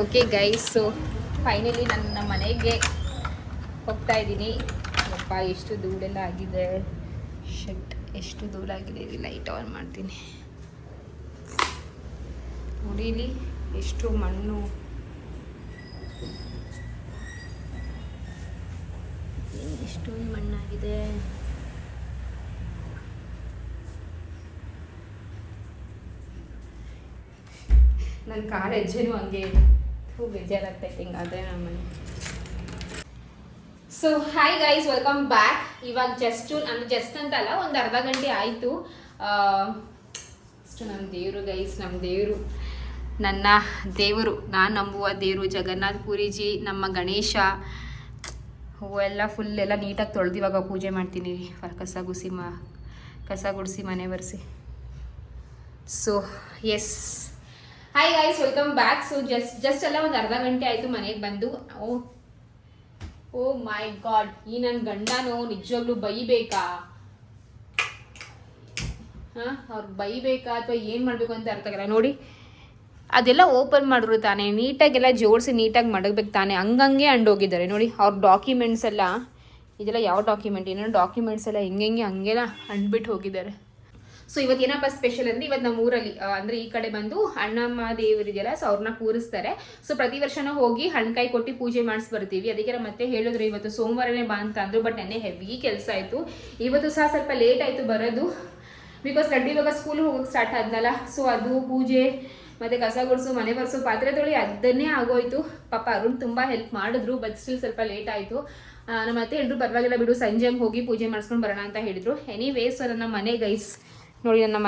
Okay guys, so finally ನಾನು ನಮ್ಮ ಮನೆಗೆ ಹೋಗ್ತಾ ಇದ್ದೀನಿ. ಅಪ್ಪ ಎಷ್ಟು ಧೂಳೆಲ್ಲ ಆಗಿದೆ, ಶಟ್ ಎಷ್ಟು ಧೂಳಾಗಿದೆ. ಇಲ್ಲಿ ಲೈಟ್ ಆನ್ ಮಾಡ್ತೀನಿ ನೋಡಿ, ಇಲ್ಲಿ ಎಷ್ಟು ಮಣ್ಣು, ಎಷ್ಟೊಂದು ಮಣ್ಣಾಗಿದೆ. ನನ್ನ ಕಾಲು ಹೆಜ್ಜೆನೂ ಹಂಗೆ ಬೇಜಾರಾಗ್ತೈತೆ ಹಿಂಗಾದ್ರೆ ನಮ್ಮ ಮನೆ. So hi guys, welcome back. ಇವಾಗ ಜಸ್ಟ್ ಅಂತಲ್ಲ, ಒಂದು ಅರ್ಧ ಗಂಟೆ ಆಯಿತು. ಅಷ್ಟು ನಮ್ಮ ದೇವರು ಗೈಸ್, ನಮ್ಮ ದೇವರು, ನನ್ನ ದೇವರು, ನಾನು ನಂಬುವ ದೇವರು ಜಗನ್ನಾಥ ಪುರಿಜಿ, ನಮ್ಮ ಗಣೇಶ. ಹೂವೆಲ್ಲ ಫುಲ್ ಎಲ್ಲ ನೀಟಾಗಿ ತೊಳೆದು ಇವಾಗ ಪೂಜೆ ಮಾಡ್ತೀನಿ. ಕಸ ಗುಡಿಸಿ ಮನೆ ಒರೆಸಿ. So yes, hi guys, welcome back. So just ಎಲ್ಲ ಒಂದು ಅರ್ಧ ಗಂಟೆ ಆಯಿತು ಮನೆಗೆ ಬಂದು. ಓ ಮೈ ಗಾಡ್, ಈ ನನ್ನ ಗಂಡನೋ ನಿಜವಾಗ್ಲೂ ಬೈಬೇಕಾ? ಅವ್ರು ಬೈಬೇಕಾ ಅಥವಾ ಏನು ಮಾಡಬೇಕು ಅಂತ ಅರ್ಥ ಆಗಲ್ಲ. ನೋಡಿ, ಅದೆಲ್ಲ ಓಪನ್ ಮಾಡಿದ್ರು ತಾನೆ, ನೀಟಾಗೆಲ್ಲ ಜೋಡಿಸಿ ನೀಟಾಗಿ ಮಡಗಬೇಕು ತಾನೆ, ಹಂಗಂಗೆ ಅಂಡೋಗಿದ್ದಾರೆ ನೋಡಿ. ಅವ್ರ ಡಾಕ್ಯುಮೆಂಟ್ಸ್ ಎಲ್ಲ, ಇದೆಲ್ಲ ಯಾವ ಡಾಕ್ಯುಮೆಂಟ್, ಏನೋ ಡಾಕ್ಯುಮೆಂಟ್ಸ್ ಎಲ್ಲ ಹಿಂಗೆ ಹಂಗೆಲ್ಲ ಅಂಡ್ಬಿಟ್ಟು ಹೋಗಿದ್ದಾರೆ. ಸೊ ಇವತ್ತು ಏನಪ್ಪ ಸ್ಪೆಷಲ್ ಅಂದರೆ, ಇವತ್ತು ನಮ್ಮ ಊರಲ್ಲಿ ಅಂದರೆ ಈ ಕಡೆ ಬಂದು ಅಣ್ಣಮ್ಮ ದೇವರಿದೆಯಲ್ಲ, ಸೊ ಅವ್ರನ್ನ ಕೂರಿಸ್ತಾರೆ. ಸೊ ಪ್ರತಿ ವರ್ಷನೂ ಹೋಗಿ ಹಣ್ಣುಕಾಯಿ ಕೊಟ್ಟು ಪೂಜೆ ಮಾಡಿಸಿ ಬರ್ತೀವಿ. ಅದಕ್ಕೆ ಮತ್ತೆ ಹೇಳಿದ್ರು ಇವತ್ತು ಸೋಮವಾರನೇ ಬಾ ಅಂತ ಅಂದರು. ಬಟ್ ನೆನ್ನೆ ಹೆವಿ ಕೆಲಸ ಆಯಿತು. ಇವತ್ತು ಸಹ ಸ್ವಲ್ಪ ಲೇಟ್ ಆಯಿತು ಬರೋದು, ಬಿಕಾಸ್ ಲಡ್ಡು ಇವಾಗ ಸ್ಕೂಲ್ ಹೋಗೋಕ್ಕೆ ಸ್ಟಾರ್ಟ್ ಆದ್ನಲ್ಲ. ಸೊ ಅದು ಪೂಜೆ ಮತ್ತು ಕಸ ಗುಡಿಸು, ಮನೆ ಬರ್ಸು, ಪಾತ್ರೆ ತೊಳಿ, ಅದನ್ನೇ ಆಗೋಯ್ತು. ಪಾಪ ಅರುಣ್ ತುಂಬ ಹೆಲ್ಪ್ ಮಾಡಿದ್ರು, ಬಟ್ ಸ್ಟಿಲ್ ಸ್ವಲ್ಪ ಲೇಟ್ ಆಯಿತು. ನಮ್ಮ ಮತ್ತೆ ಹೇಳಿದ್ರು ಪರವಾಗಿಲ್ಲ ಬಿಡು, ಸಂಜೆ ಹಂಗೆ ಹೋಗಿ ಪೂಜೆ ಮಾಡಿಸ್ಕೊಂಡು ಬರೋಣ ಅಂತ ಹೇಳಿದರು. ಎನಿವೇಸ್, ನನ್ನ ಮನೆ ಗೈಸ್ ನೋಡಿ, ನನ್ನ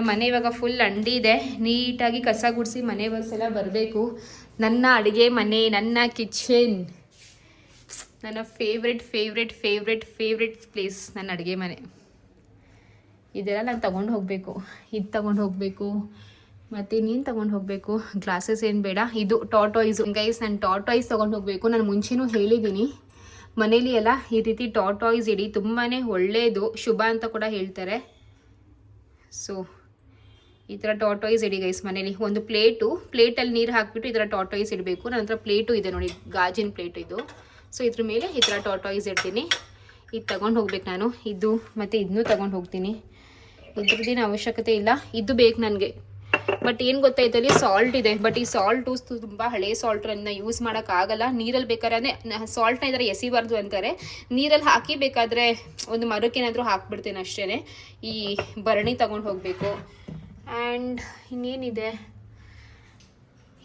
ಮನೆ ಇವಾಗ ಫುಲ್ ಅಂಡಿ ಇದೆ. ನೀಟಾಗಿ ಕಸ ಗುಡಿಸಿ ಮನೆ ಬರ್ಸೆಲ್ಲ ಬರಬೇಕು. ನನ್ನ ಅಡುಗೆ ಮನೆ, ನನ್ನ ಕಿಚನ್, ನನ್ನ ಫೇವ್ರೆಟ್ ಪ್ಲೇಸ್ ನನ್ನ ಅಡುಗೆ ಮನೆ. ಇದೆಲ್ಲ ನಾನು ತೊಗೊಂಡು ಹೋಗಬೇಕು, ಇದು ತೊಗೊಂಡು ಹೋಗಬೇಕು, ಮತ್ತು ಇನ್ನೇನು ತೊಗೊಂಡು ಹೋಗಬೇಕು. ಗ್ಲಾಸಸ್ ಏನು ಬೇಡ, ಇದು ಟಾಟಾಯ್ಸು ಗೈಸ್, ನಾನು ಟಾಟಾಯ್ಸ್ ತೊಗೊಂಡು ಹೋಗಬೇಕು. ನಾನು ಮುಂಚೆನೂ ಹೇಳಿದ್ದೀನಿ ಮನೇಲಿ ಎಲ್ಲ ಈ ರೀತಿ ಟಾಟಾಯ್ಸ್ ಇಡಿ, ತುಂಬಾ ಒಳ್ಳೆಯದು, ಶುಭ ಅಂತ ಕೂಡ ಹೇಳ್ತಾರೆ. ಸೊ ಈ ಥರ ಟಾಟಾಯ್ಸ್ ಇಡಿ ಗೈಸ್ ಮನೇಲಿ. ಒಂದು ಪ್ಲೇಟಲ್ಲಿ ನೀರು ಹಾಕಿಬಿಟ್ಟು ಈ ಥರ ಟಾಟಾಯ್ಸ್ ಇಡಬೇಕು. ನನ್ನ ಹತ್ರ ಪ್ಲೇಟು ಇದೆ ನೋಡಿ, ಗಾಜಿನ ಪ್ಲೇಟು ಇದು. ಸೊ ಇದ್ರ ಮೇಲೆ ಈ ಥರ ಟಾಟಾಯ್ಸ್ ಇಡ್ತೀನಿ. ಇದು ತೊಗೊಂಡು ಹೋಗ್ಬೇಕು ನಾನು, ಇದು ಮತ್ತು ಇದನ್ನೂ ತೊಗೊಂಡು ಹೋಗ್ತೀನಿ. ಇದ್ರದ್ದೇನು ಅವಶ್ಯಕತೆ ಇಲ್ಲ, ಇದು ಬೇಕು ನನಗೆ. ಬಟ್ ಏನು ಗೊತ್ತಾಯ್ತಲ್ಲಿ ಸಾಲ್ಟ್ ಇದೆ, ಬಟ್ ಈ ಸಾಲ್ಟು ತುಂಬ ಹಳೆ ಸಾಲ್ಟ್, ಅದನ್ನ ಯೂಸ್ ಮಾಡೋಕ್ಕಾಗಲ್ಲ. ನೀರಲ್ಲಿ ಬೇಕಾದ್ರೆ ಸಾಲ್ಟ್ನ ಇದರ ಎಸಿಬಾರ್ದು ಅಂತಾರೆ, ನೀರಲ್ಲಿ ಹಾಕಿ ಬೇಕಾದರೆ ಒಂದು ಮರಕ್ಕೇನಾದರೂ ಹಾಕ್ಬಿಡ್ತೇನೆ ಅಷ್ಟೇ. ಈ ಭರಣಿ ತೊಗೊಂಡು ಹೋಗಬೇಕು. ಆ್ಯಂಡ್ ಇನ್ನೇನಿದೆ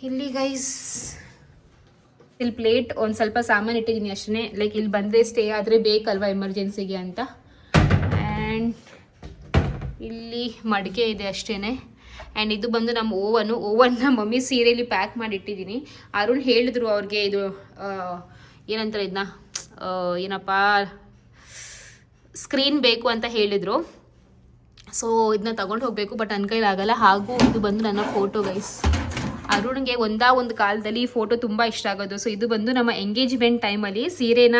ಇಲ್ಲಿ ಗೈಸ್, ಇಲ್ಲಿ ಪ್ಲೇಟ್ ಒಂದು ಸ್ವಲ್ಪ ಸಾಮಾನು ಇಟ್ಟಿದ್ದೀನಿ ಅಷ್ಟೇ. ಲೈಕ್ ಇಲ್ಲಿ ಬಂದರೆ ಸ್ಟೇ ಆದರೆ ಬೇಕಲ್ವ ಎಮರ್ಜೆನ್ಸಿಗೆ ಅಂತ. ಆ್ಯಂಡ್ ಇಲ್ಲಿ ಮಡಿಕೆ ಇದೆ ಅಷ್ಟೇ. ಆ್ಯಂಡ್ ಇದು ಬಂದು ನಮ್ಮ ಓವನ್ನ ಮಮ್ಮಿ ಸೀರೆಯಲ್ಲಿ ಪ್ಯಾಕ್ ಮಾಡಿ ಇಟ್ಟಿದ್ದೀನಿ. ಅರುಣ್ ಹೇಳಿದ್ರು ಅವ್ರಿಗೆ, ಇದು ಏನಂತಾರೆ ಇದನ್ನ, ಏನಪ್ಪ ಸ್ಕ್ರೀನ್ ಬೇಕು ಅಂತ ಹೇಳಿದರು. ಸೊ ಇದನ್ನ ತೊಗೊಂಡು ಹೋಗಬೇಕು, ಬಟ್ ನನ್ನ ಕೈಲಾಗಲ್ಲ. ಹಾಗೂ ಇದು ಬಂದು ನನ್ನ ಫೋಟೋ ಗೈಸ್. ಅರುಣ್ಗೆ ಒಂದು ಕಾಲದಲ್ಲಿ ಈ ಫೋಟೋ ತುಂಬ ಇಷ್ಟ ಆಗೋದು. ಸೊ ಇದು ಬಂದು ನಮ್ಮ ಎಂಗೇಜ್ಮೆಂಟ್ ಟೈಮಲ್ಲಿ ಸೀರೆನ,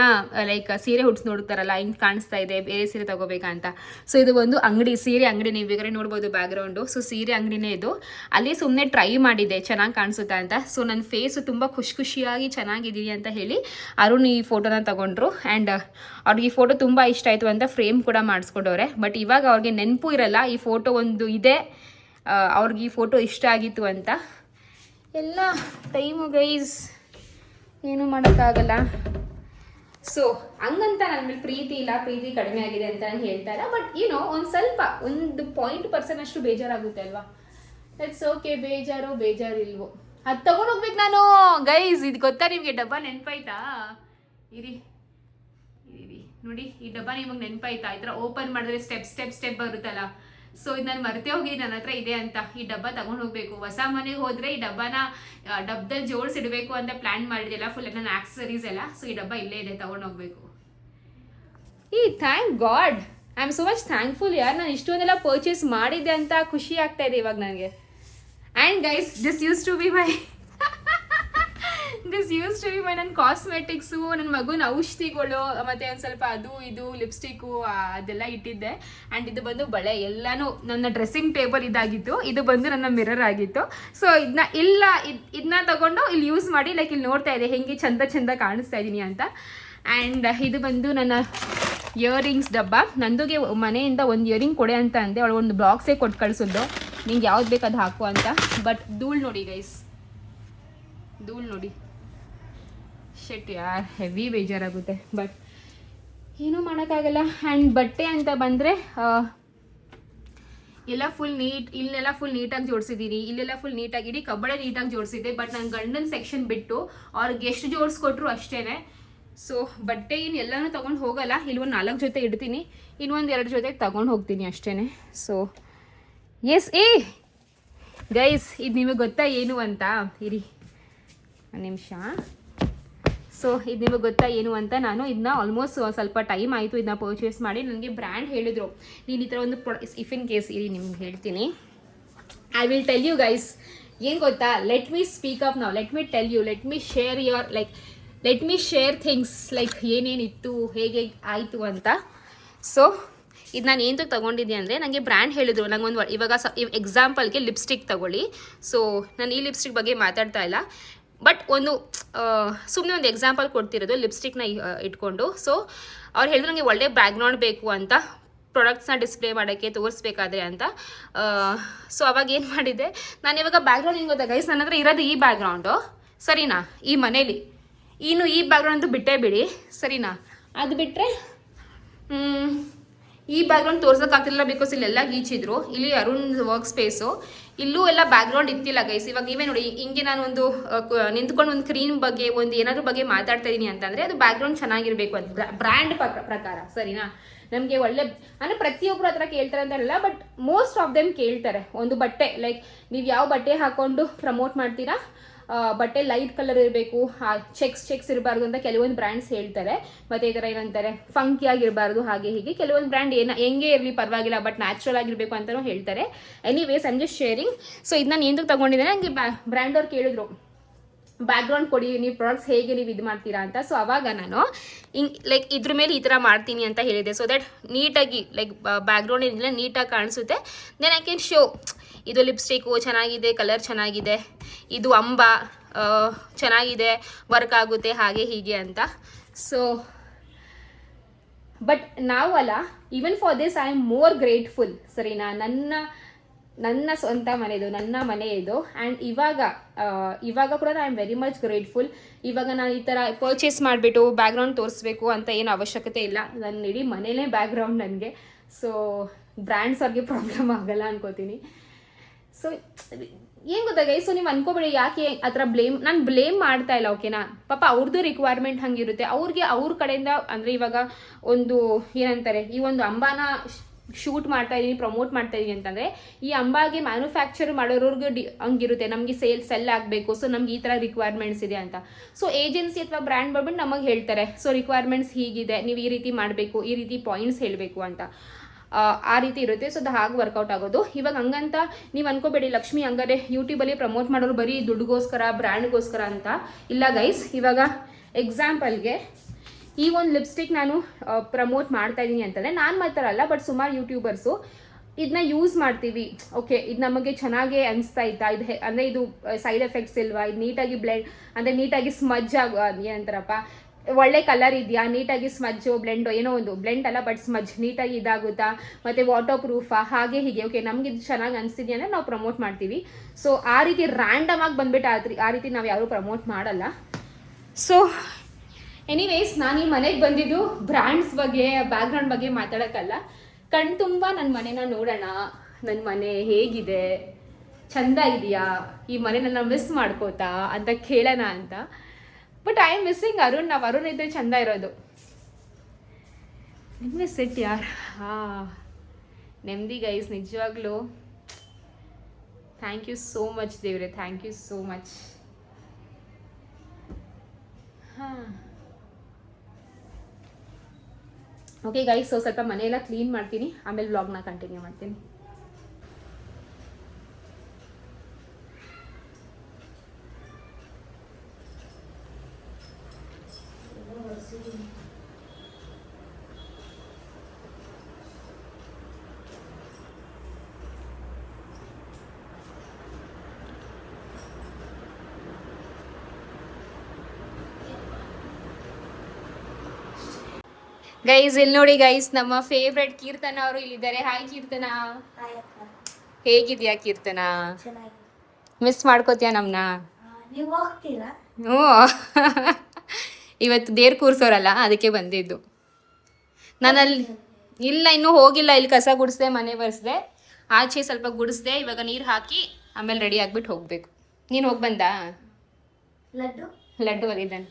ಲೈಕ್ ಸೀರೆ ಹುಡ್ಸಿ ನೋಡ್ತಾರಲ್ಲ, ಹಿಂಗೆ ಕಾಣಿಸ್ತಾ ಇದೆ, ಬೇರೆ ಸೀರೆ ತೊಗೋಬೇಕಾ ಅಂತ. ಸೊ ಇದು ಒಂದು ಅಂಗಡಿ, ಸೀರೆ ಅಂಗಡಿ, ನೀವು ಬೇಕಾದ್ರೆ ನೋಡ್ಬೋದು ಬ್ಯಾಕ್ಗ್ರೌಂಡು. ಸೊ ಸೀರೆ ಅಂಗಡಿನೇ ಇದು. ಅಲ್ಲಿ ಸುಮ್ಮನೆ ಟ್ರೈ ಮಾಡಿದೆ ಚೆನ್ನಾಗಿ ಕಾಣಿಸುತ್ತಾ ಅಂತ. ಸೊ ನನ್ನ ಫೇಸು ತುಂಬ ಖುಷಿಯಾಗಿ ಚೆನ್ನಾಗಿದ್ದೀನಿ ಅಂತ ಹೇಳಿ ಅರುಣ್ ಈ ಫೋಟೋನ ತೊಗೊಂಡ್ರು. ಆ್ಯಂಡ್ ಅವ್ರಿಗೆ ಈ ಫೋಟೋ ತುಂಬ ಇಷ್ಟ ಆಯಿತು ಅಂತ ಫ್ರೇಮ್ ಕೂಡ ಮಾಡಿಸ್ಕೊಂಡವ್ರೆ. ಬಟ್ ಇವಾಗ ಅವ್ರಿಗೆ ನೆನಪು ಇರಲ್ಲ ಈ ಫೋಟೋ ಒಂದು ಇದೆ, ಅವ್ರಿಗೆ ಈ ಫೋಟೋ ಇಷ್ಟ ಆಗಿತ್ತು ಅಂತ. ಎಲ್ಲ ಟೈಮು ಗೈಸ್, ಏನೂ ಮಾಡೋಕ್ಕಾಗಲ್ಲ. ಸೊ ಹಂಗಂತ ನನ್ನ ಮೇಲೆ ಪ್ರೀತಿ ಇಲ್ಲ, ಪ್ರೀತಿ ಕಡಿಮೆ ಆಗಿದೆ ಅಂತ ನಾನು ಹೇಳ್ತಾ ಇಲ್ಲ. ಬಟ್ ಏನೋ ಒಂದು ಸ್ವಲ್ಪ 1% ಅಷ್ಟು ಬೇಜಾರಾಗುತ್ತೆ ಅಲ್ವಾ. ದಟ್ಸ್ ಓಕೆ, ಬೇಜಾರು ಇಲ್ವೋ. ಅದು ತೊಗೊಂಡು ಹೋಗ್ಬೇಕು ನಾನು ಗೈಸ್. ಇದು ಗೊತ್ತಾ ನಿಮಗೆ, ಡಬ್ಬ ನೆನಪಾಯ್ತಾ? ಇರಿ ನೋಡಿ, ಈ ಡಬ್ಬ ನಿಮಗೆ ನೆನಪಾಯ್ತಾ? ಈ ಥರ ಓಪನ್ ಮಾಡಿದ್ರೆ ಸ್ಟೆಪ್ ಬರುತ್ತಲ್ಲ. ಸೊ ಇದು ನಾನು ಮರೆತೇ ಹೋಗಿದ್ದೀನಿ, ನನ್ನ ಹತ್ರ ಇದೆ ಅಂತ. ಈ ಡಬ್ಬ ತೊಗೊಂಡು ಹೋಗಬೇಕು. ಹೊಸ ಮನೆಗೆ ಹೋದರೆ ಈ ಡಬ್ಬದಲ್ಲಿ ಜೋಡಿಸಿಡಬೇಕು ಅಂತ ಪ್ಲ್ಯಾನ್ ಮಾಡಿದೆಲ್ಲ, ಫುಲ್ ನನ್ನ ಆಕ್ಸಸರೀಸ್ ಎಲ್ಲ. ಸೊ ಈ ಡಬ್ಬ ಇಲ್ಲೇ ಇದೆ, ತೊಗೊಂಡು ಹೋಗಬೇಕು. Thank god, I am so much thankful ಯಾರ್, ನಾನು ಇಷ್ಟೊಂದೆಲ್ಲ ಪರ್ಚೇಸ್ ಮಾಡಿದ್ದೆ ಅಂತ ಖುಷಿ ಆಗ್ತಾ ಇದೆ ಇವಾಗ ನನಗೆ. And guys, this used to be my this used to be my ನನ್ನ ಕಾಸ್ಮೆಟಿಕ್ಸು, ನನ್ನ ಮಗುನ ಔಷಧಿಗಳು, ಮತ್ತು ಒಂದು ಸ್ವಲ್ಪ ಅದು ಇದು ಲಿಪ್ಸ್ಟಿಕ್ಕು ಅದೆಲ್ಲ ಇಟ್ಟಿದ್ದೆ. ಆ್ಯಂಡ್ ಇದು ಬಂದು ಬಳೆ ಎಲ್ಲನೂ ನನ್ನ ಡ್ರೆಸ್ಸಿಂಗ್ ಟೇಬಲ್ ಇದಾಗಿತ್ತು. ಇದು ಬಂದು ನನ್ನ ಮಿರರ್ ಆಗಿತ್ತು. ಸೊ ಇದನ್ನ ತಗೊಂಡು ಇಲ್ಲಿ ಯೂಸ್ ಮಾಡಿ ಲೈಕ್ ಇಲ್ಲಿ ನೋಡ್ತಾ ಇದೆ ಹೆಂಗೆ ಚಂದ ಕಾಣಿಸ್ತಾ ಇದ್ದೀನಿ ಅಂತ. ಆ್ಯಂಡ್ ಇದು ಬಂದು ನನ್ನ ಇಯರಿಂಗ್ಸ್ ಡಬ್ಬ. ನಂದುಗೆ ಮನೆಯಿಂದ ಒಂದು ಇಯರಿಂಗ್ ಕೊಡೆ ಅಂತ ಅಂದೆ, ಅವಳು ಒಂದು ಬಾಕ್ಸೇ ಕೊಟ್ಟು ಕಳಿಸಿದ್ದು, ನಿಂಗೆ ಯಾವ್ದು ಬೇಕು ಅದು ಹಾಕು ಅಂತ. ಬಟ್ ಧೂಳು ನೋಡಿ ಗೈಸ್, ಧೂಳು ನೋಡಿ, ಶೆಟ್ ಯಾರ್ ಹೆವಿ ಬೇಜಾರಾಗುತ್ತೆ. ಬಟ್ ಏನೂ ಮಾಡೋಕ್ಕಾಗಲ್ಲ. ಆ್ಯಂಡ್ ಬಟ್ಟೆ ಅಂತ ಬಂದರೆ ಎಲ್ಲ ಫುಲ್ ಇಲ್ಲೆಲ್ಲ ಫುಲ್ ನೀಟಾಗಿ ಜೋಡಿಸಿದ್ದೀನಿ, ಇಲ್ಲೆಲ್ಲ ಫುಲ್ ನೀಟಾಗಿ ಇಡೀ ಕಬ್ಬಳೆ ನೀಟಾಗಿ ಜೋಡಿಸಿದ್ದೆ. ಬಟ್ ನನ್ನ ಗಂಡನ ಸೆಕ್ಷನ್ ಬಿಟ್ಟು ಅವ್ರಿಗೆ ಎಷ್ಟು ಜೋಡಿಸ್ಕೊಟ್ರು ಅಷ್ಟೇ. ಸೊ ಬಟ್ಟೆ ಇನ್ನು ಎಲ್ಲನೂ ತೊಗೊಂಡು ಹೋಗಲ್ಲ, ಇಲ್ಲಿ ಒಂದು 4 ಜೊತೆ ಇಡ್ತೀನಿ, ಇನ್ನೊಂದು 2 ಜೊತೆ ತೊಗೊಂಡು ಹೋಗ್ತೀನಿ ಅಷ್ಟೇ. ಸೊ ಎಸ್ ಗೈಸ್, ಇದು ನಿಮಗೆ ಗೊತ್ತಾ ಏನು ಅಂತ? ಇರಿ ಒಂದು ನಿಮಿಷ. ಸೊ ಇದು ನಿಮಗೆ ಗೊತ್ತಾ ಏನು ಅಂತ? ನಾನು ಇದನ್ನ ಆಲ್ಮೋಸ್ಟ್ ಸ್ವಲ್ಪ ಟೈಮ್ ಆಯಿತು ಇದನ್ನ ಪರ್ಚೇಸ್ ಮಾಡಿ. ನನಗೆ ಬ್ರ್ಯಾಂಡ್ ಹೇಳಿದರು, ನೀನು ಈ ಥರ ಒಂದು ಇಫ್ ಇನ್ ಕೇಸ್ ಇರಿ ನಿಮ್ಗೆ ಹೇಳ್ತೀನಿ. I will tell you guys. ಏನು ಗೊತ್ತಾ, ಲೆಟ್ ಮೀ ಸ್ಪೀಕ್ ಅಪ್ ನಾವು, let me tell you, let me share your let me share things like ಏನೇನಿತ್ತು, ಹೇಗೆ ಆಯಿತು ಅಂತ. ಸೊ ಇದು ನಾನು ಏನು ತೊಗೊಂಡಿದ್ದೆ ಅಂದರೆ, ನನಗೆ ಬ್ರ್ಯಾಂಡ್ ಹೇಳಿದ್ರು, ನಂಗೊಂದು ಇವಾಗ ಎಕ್ಸಾಂಪಲ್ಗೆ ಲಿಪ್ಸ್ಟಿಕ್ ತೊಗೊಳ್ಳಿ. ಸೊ ನಾನು ಈ ಲಿಪ್ಸ್ಟಿಕ್ ಬಗ್ಗೆ ಮಾತಾಡ್ತಾ ಇಲ್ಲ, ಬಟ್ ಒಂದು ಸುಮ್ಮನೆ ಒಂದು ಎಕ್ಸಾಂಪಲ್ ಕೊಡ್ತಿರೋದು ಲಿಪ್ಸ್ಟಿಕ್ನ ಇಟ್ಕೊಂಡು. ಸೊ ಅವ್ರು ಹೇಳಿದ್ರು ನನಗೆ ಒಳ್ಳೆ ಬ್ಯಾಕ್ಗ್ರೌಂಡ್ ಬೇಕು ಅಂತ, ಪ್ರಾಡಕ್ಟ್ಸ್ನ ಡಿಸ್ಪ್ಲೇ ಮಾಡೋಕ್ಕೆ ತೋರಿಸ್ಬೇಕಾದ್ರೆ ಅಂತ. ಸೊ ಅವಾಗ ಏನು ಮಾಡಿದ್ದೆ ನಾನು, ಇವಾಗ ಬ್ಯಾಕ್ಗ್ರೌಂಡ್ ಏನು ಗೊತ್ತಾ ಗೈಸ್, ನನ್ನ ಹತ್ರ ಇರೋದು ಈ ಬ್ಯಾಕ್ಗ್ರೌಂಡು ಸರಿನಾ, ಈ ಮನೇಲಿ ಇನ್ನು ಈ ಬ್ಯಾಕ್ಗ್ರೌಂಡ್ ಅಂತೂ ಬಿಟ್ಟೇ ಬಿಡಿ ಸರಿನಾ. ಅದು ಬಿಟ್ಟರೆ ಈ ಬ್ಯಾಕ್ಗ್ರೌಂಡ್ ತೋರ್ಸೋಕ್ಕಾಗ್ತಿಲ್ಲ, ಬಿಕಾಸ್ ಇಲ್ಲೆಲ್ಲ ಗೀಚಿದ್ರು. ಇಲ್ಲಿ ಅರುಣ್ ವರ್ಕ್ ಸ್ಪೇಸು, ಇಲ್ಲೂ ಎಲ್ಲ ಬ್ಯಾಕ್ಗ್ರೌಂಡ್ ಇತ್ತಿಲ್ಲ ಗೈಸ್. ಇವಾಗ ನೀವೇ ನೋಡಿ, ಹಿಂಗೆ ನಾನು ಒಂದು ನಿಂತ್ಕೊಂಡು ಒಂದು ಕ್ರೀಮ್ ಬಗ್ಗೆ ಒಂದು ಏನಾದ್ರ ಬಗ್ಗೆ ಮಾತಾಡ್ತಾ ಇದ್ದೀನಿ ಅಂತಂದರೆ ಅದು ಬ್ಯಾಕ್ಗ್ರೌಂಡ್ ಚೆನ್ನಾಗಿರಬೇಕು ಅಂತ ಬ್ರ್ಯಾಂಡ್ ಪ್ರಕಾರ ಸರಿನಾ. ನಮಗೆ ಒಳ್ಳೆ ಅಂದರೆ ಪ್ರತಿಯೊಬ್ಬರು ಹತ್ರ ಕೇಳ್ತಾರೆ ಅಂತ ಹೇಳಲ್ಲ, ಬಟ್ ಮೋಸ್ಟ್ ಆಫ್ ದೆಮ್ ಕೇಳ್ತಾರೆ. ಒಂದು ಬಟ್ಟೆ ಲೈಕ್ ನೀವು ಯಾವ ಬಟ್ಟೆ ಹಾಕ್ಕೊಂಡು ಪ್ರಮೋಟ್ ಮಾಡ್ತೀರಾ, ಬಟ್ಟೆ ಲೈಟ್ ಕಲರ್ ಇರಬೇಕು, ಚೆಕ್ಸ್ ಇರಬಾರ್ದು ಅಂತ ಕೆಲವೊಂದು ಬ್ರ್ಯಾಂಡ್ಸ್ ಹೇಳ್ತಾರೆ. ಮತ್ತು ಈ ಥರ ಏನಂತಾರೆ ಫಂಕಿ ಆಗಿರಬಾರ್ದು, ಹಾಗೆ ಹೀಗೆ ಕೆಲವೊಂದು ಬ್ರ್ಯಾಂಡ್ ಹೆಂಗೆ ಇರಲಿ ಪರವಾಗಿಲ್ಲ, ಬಟ್ ನ್ಯಾಚುರಲ್ ಆಗಿರಬೇಕು ಅಂತಲೂ ಹೇಳ್ತಾರೆ. Anyways I am just sharing. So ಇದು ನಾನು ಏನಕ್ಕೆ ತೊಗೊಂಡಿದ್ದೇನೆ, ನನಗೆ ಬ್ರ್ಯಾಂಡ್ ಅವ್ರು ಕೇಳಿದ್ರು ಬ್ಯಾಕ್ಗ್ರೌಂಡ್ ಕೊಡಿ, ನೀವು ಪ್ರಾಡಕ್ಟ್ಸ್ ಹೇಗೆ ನೀವು ಇದು ಮಾಡ್ತೀರಾ ಅಂತ. ಸೊ ಅವಾಗ ನಾನು ಲೈಕ್ ಇದ್ರ ಮೇಲೆ ಈ ಥರ ಮಾಡ್ತೀನಿ ಅಂತ ಹೇಳಿದೆ. ಸೊ ದಟ್ ನೀಟಾಗಿ ಲೈಕ್ ಬ್ಯಾಕ್ಗ್ರೌಂಡ್ ಏನಿಲ್ಲ ನೀಟಾಗಿ ಕಾಣಿಸುತ್ತೆ. ದೆನ್ ಐ ಕ್ಯಾನ್ ಶೋ ಇದು ಲಿಪ್ಸ್ಟಿಕ್ಕು ಚೆನ್ನಾಗಿದೆ, ಕಲರ್ ಚೆನ್ನಾಗಿದೆ, ಇದು ಅಂಬ ಚೆನ್ನಾಗಿದೆ, ವರ್ಕ್ ಆಗುತ್ತೆ, ಹಾಗೆ ಹೀಗೆ ಅಂತ. ಸೊ ಬಟ್ ನಾವಲ್ಲ, even for this I am more grateful ಸರಿನಾ. ನನ್ನ ಸ್ವಂತ ಮನೆಯದು, ನನ್ನ ಮನೆ ಇದು. ಆ್ಯಂಡ್ ಇವಾಗ ಕೂಡ I am very much grateful. ಇವಾಗ ನಾನು ಈ ಥರ ಪರ್ಚೇಸ್ ಮಾಡಿಬಿಟ್ಟು ಬ್ಯಾಕ್ಗ್ರೌಂಡ್ ತೋರಿಸ್ಬೇಕು ಅಂತ ಏನು ಅವಶ್ಯಕತೆ ಇಲ್ಲ. ನನ್ನ ಇಡೀ ಮನೇಲೇ ಬ್ಯಾಕ್ಗ್ರೌಂಡ್ ನನಗೆ. ಸೊ ಬ್ರ್ಯಾಂಡ್ಸ್ ಅವ್ರಿಗೆ ಪ್ರಾಬ್ಲಮ್ ಆಗಲ್ಲ ಅನ್ಕೋತೀನಿ. ಸೊ ಏನು ಗೊತ್ತಾ ಗೈಸ್, ಸೊ ನೀವು ಅನ್ಕೋಬೇಡಿ ಯಾಕೆ ಆ ಥರ ನಾನು ಬ್ಲೇಮ್ ಮಾಡ್ತಾ ಇಲ್ಲ, ಓಕೆನಾ. ಪಾಪ ಅವ್ರದ್ದು ರಿಕ್ವೈರ್ಮೆಂಟ್ ಹಂಗಿರುತ್ತೆ, ಅವ್ರಿಗೆ ಅವ್ರ ಕಡೆಯಿಂದ. ಅಂದರೆ ಇವಾಗ ಒಂದು ಏನಂತಾರೆ, ಈ ಒಂದು ಅಂಬಾನ ಶೂಟ್ ಮಾಡ್ತಾ ಇದ್ದೀನಿ, ಪ್ರಮೋಟ್ ಮಾಡ್ತಾ ಇದ್ದೀನಿ ಅಂತಂದರೆ ಈ ಅಂಬಾಗೆ ಮ್ಯಾನುಫ್ಯಾಕ್ಚರ್ ಮಾಡೋರಿಗೆ ಹಂಗಿರುತ್ತೆ, ನಮಗೆ ಸೆಲ್ ಆಗಬೇಕು, ಸೊ ನಮ್ಗೆ ಈ ಥರ ರಿಕ್ವೈರ್ಮೆಂಟ್ಸ್ ಇದೆ ಅಂತ. ಸೊ ಏಜೆನ್ಸಿ ಅಥವಾ ಬ್ರ್ಯಾಂಡ್ ಬಂದ್ಬಿಟ್ಟು ನಮಗೆ ಹೇಳ್ತಾರೆ, ಸೊ ರಿಕ್ವೈರ್ಮೆಂಟ್ಸ್ ಹೀಗಿದೆ, ನೀವು ಈ ರೀತಿ ಮಾಡಬೇಕು, ಈ ರೀತಿ ಪಾಯಿಂಟ್ಸ್ ಹೇಳಬೇಕು ಅಂತ. ಆ ರೀತಿ ಇರುತ್ತೆ. ಸೊ ಅದು ಹಾಗೆ ವರ್ಕೌಟ್ ಆಗೋದು. ಇವಾಗ ಹಂಗಂತ ನೀವು ಅನ್ಕೋಬೇಡಿ ಲಕ್ಷ್ಮಿ ಹಂಗಾರೆ ಯೂಟ್ಯೂಬಲ್ಲಿ ಪ್ರಮೋಟ್ ಮಾಡೋರು ಬರೀ ದುಡ್ಡುಗೋಸ್ಕರ ಬ್ರ್ಯಾಂಡ್ಗೋಸ್ಕರ ಅಂತ ಇಲ್ಲ ಗೈಸ್. ಇವಾಗ ಎಕ್ಸಾಂಪಲ್ಗೆ ಈ ಒಂದು ಲಿಪ್ಸ್ಟಿಕ್ ನಾನು ಪ್ರಮೋಟ್ ಮಾಡ್ತಾ ಇದ್ದೀನಿ ಅಂತಂದರೆ ನಾನು ಮಾತ್ರ ಅಲ್ಲ, ಬಟ್ ಸುಮಾರು ಯೂಟ್ಯೂಬರ್ಸು ಇದನ್ನ ಯೂಸ್ ಮಾಡ್ತೀವಿ. ಓಕೆ, ಇದು ನಮಗೆ ಚೆನ್ನಾಗೇ ಅನಿಸ್ತಾ ಇತ್ತಾ, ಇದು ಅಂದರೆ ಇದು ಸೈಡ್ ಎಫೆಕ್ಟ್ಸ್ ಇಲ್ವಾ, ಇದು ನೀಟಾಗಿ ಬ್ಲೆಂಡ್ ಅಂದರೆ ನೀಟಾಗಿ ಸ್ಮಜ್ ಏನಂತಾರಪ್ಪ, ಒಳ್ಳೆ ಕಲರ್ ಇದೆಯಾ, ನೀಟಾಗಿ ಸ್ಮಜ್ಜು ಬ್ಲೆಂಡು, ಏನೋ ಒಂದು ಬ್ಲೆಂಡ್ ಅಲ್ಲ ಬಟ್ ಸ್ಮಜ್ ನೀಟಾಗಿ ಇದಾಗುತ್ತಾ, ಮತ್ತು ವಾಟರ್ ಪ್ರೂಫಾ, ಹಾಗೆ ಹೀಗೆ. ಓಕೆ, ನಮ್ಗೆ ಇದು ಚೆನ್ನಾಗಿ ಅನಿಸ್ತಿದೆಯಾ ಅಂದರೆ ನಾವು ಪ್ರಮೋಟ್ ಮಾಡ್ತೀವಿ. ಸೊ ಆ ರೀತಿ ರ್ಯಾಂಡಮ್ ಆಗಿ ಬಂದ್ಬಿಟ್ಟು ಆ ರೀತಿ ನಾವು ಯಾರೂ ಪ್ರಮೋಟ್ ಮಾಡಲ್ಲ. ಸೊ ಎನಿವೇಸ್, ನಾನು ಈ ಮನೆಗೆ ಬಂದಿದ್ದು ಬ್ರ್ಯಾಂಡ್ಸ್ ಬಗ್ಗೆ ಬ್ಯಾಕ್ಗ್ರೌಂಡ್ ಬಗ್ಗೆ ಮಾತಾಡೋಕ್ಕಲ್ಲ. ಕಣ್ತುಂಬ ನನ್ನ ಮನೇನ ನೋಡೋಣ, ನನ್ನ ಮನೆ ಹೇಗಿದೆ, ಚೆಂದ ಇದೆಯಾ, ಈ ಮನೆನ ಮಿಸ್ ಮಾಡ್ಕೋತಾ ಅಂತ ಕೇಳೋಣ ಅಂತ. But I am missing Arun. ನಾವು ಅರುಣ್ ಇದ್ದರೆ ಚೆಂದ ಇರೋದು. ಮಿಸ್ ಇಟ್ ಯಾರ್. ನೆಮ್ಮದಿ ಗೈಸ್, ನಿಜವಾಗ್ಲೂ ಥ್ಯಾಂಕ್ ಯು ಸೋ ಮಚ್ ದೇವ್ರೆ, thank you so much. Okay guys, so ಸ್ವಲ್ಪ ಮನೆಯೆಲ್ಲ ಕ್ಲೀನ್ ಮಾಡ್ತೀನಿ, ಆಮೇಲೆ ವ್ಲಾಗ್ನ ಕಂಟಿನ್ಯೂ ಮಾಡ್ತೀನಿ. ಗೈಸ್ ಇಲ್ಲಿ ನೋಡಿ ಗೈಸ್, ನಮ್ಮ ಫೇವ್ರೆಟ್ ಕೀರ್ತನ ಅವರು ಇಲ್ಲಿದ್ದಾರೆ. ಹಾಯ್ ಕೀರ್ತನ, ಹೇಗಿದ್ಯಾ ಕೀರ್ತನ? ಮಿಸ್ ಮಾಡ್ಕೋತೀಯ ನಮ್ನ? ಹ್ಞೂ ಇವತ್ತು ದೇವ್ರು ಕೂರ್ಸೋರಲ್ಲ, ಅದಕ್ಕೆ ಬಂದಿದ್ದು. ನಾನಲ್ಲಿ ಇಲ್ಲ, ಇನ್ನೂ ಹೋಗಿಲ್ಲ. ಇಲ್ಲಿ ಕಸ ಗುಡಿಸ್ದೆ, ಮನೆ ಬರ್ಸ್ದೆ, ಆಚೆ ಸ್ವಲ್ಪ ಗುಡಿಸ್ದೆ. ಇವಾಗ ನೀರು ಹಾಕಿ ಆಮೇಲೆ ರೆಡಿ ಆಗ್ಬಿಟ್ಟು ಹೋಗ್ಬೇಕು. ನೀನು ಹೋಗಿ ಬಂದ? ಲಡ್ಡು ಅಲ್ಲಿದ್ದಾನೆ.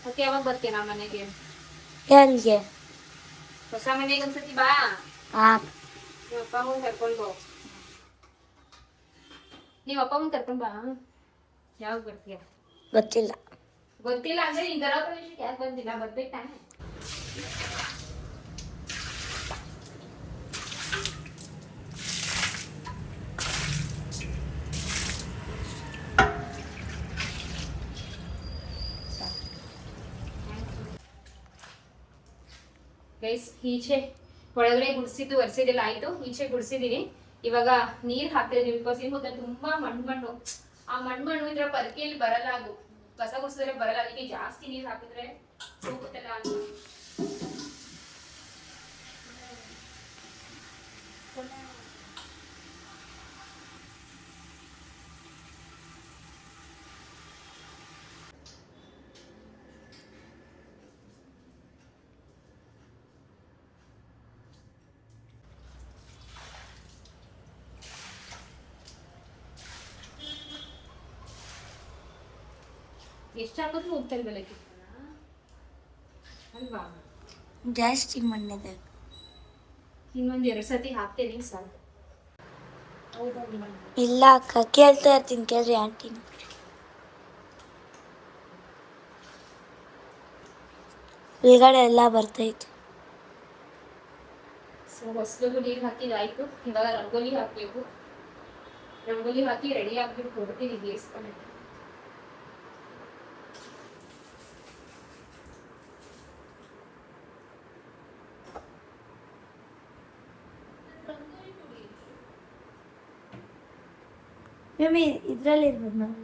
ಓಕೆ, ಯಾವಾಗ ಬರ್ತೀಯ ನಮ್ಮ ಮನೆಗೆ? ಎಲ್ಲಿಗೆ? ಹೊಸ ಮನೆಗೆ ಒಂದ್ಸತಿ ಬಾ. ನಿಮ್ಮ ಅಪ್ಪ ಅಮ್ಮನ ಕರ್ಕೊಂಡು. ನೀವು ಅಪ್ಪ ಅಮ್ಮನ ಕರ್ಕೊಂಡು ಬಾ. ಯಾವಾಗ ಬರ್ತೀಯ? ಗೊತ್ತಿಲ್ಲ. ಗೊತ್ತಿಲ್ಲ ಅಂದ್ರೆ ನೀನ್ ಗೃಹ ಪ್ರವೇಶಕ್ಕೆ ಯಾಕೆ ಬಂದಿಲ್ಲ? ಬರ್ಬೇಕು ತಾನೆ. ಗೈಸ್, ಈಚೆ ಒಳಗಡೆ ಗುಡಿಸಿದ್ದು ಒರೆಸಿದೆಲ್ಲ ಆಯ್ತು. ಈಚೆ ಗುಡಿಸಿದೀನಿ. ಇವಾಗ ನೀರ್ ಹಾಕ್ತಿದ್ದೀನಿ ಬಿಕಾಸ್ ಏನು ಗೊತ್ತಾ, ತುಂಬಾ ಮಣ್ಣು. ಆ ಮಣ್ಣು ಇದ್ರ ಪರ್ಕೆಯಲ್ಲಿ ಬರಲ್ಲ, ಅದು ಕಸ ಗುಡಿಸಿದ್ರೆ ಬರಲ್ಲ. ಅದಕ್ಕೆ ಜಾಸ್ತಿ ನೀರ್ ಹಾಕಿದ್ರೆ ಹೋಗುತ್ತಲ್ಲ ಅಂತ. ಎಷ್ಟಾಗೋದು ಹೋಗ್ತಾ ಇಲ್ವಲ್ಲ ಅಲ್ವಾ? ಜಾಸ್ತಿ ಮಣ್ಣಿದೆ. ಇನ್ನೊಂದು 2 ಸತಿ ಹಾಕ್ತೇನೆ ಸಾಕು. ಇಲ್ಲ ಅಕ್ಕ, ಕೇಳ್ತಾ ಇರ್ತೀನಿ, ಕೇಳ್ರಿ ಆಂಟಿನ. ಒಳಗಡೆ ಎಲ್ಲ ಬರ್ತೈತೆ. ಸೊ ಹೊಸಲು ನೀರು ಹಾಕಿದ್ದು ಆಯ್ತು. ಇವಾಗ ರಂಗೋಲಿ ಹಾಕ್ಬೇಕು. ರಂಗೋಲಿ ಹಾಕಿ ರೆಡಿ ಆಗ್ಬಿಟ್ಟು ಹೊಡ್ತೀನಿ ಬೇಯಿಸ್ಕೊಂಡು. ಇದ್ರಲ್ಲಿ ಇರ್ಬೋದು ನಾವು.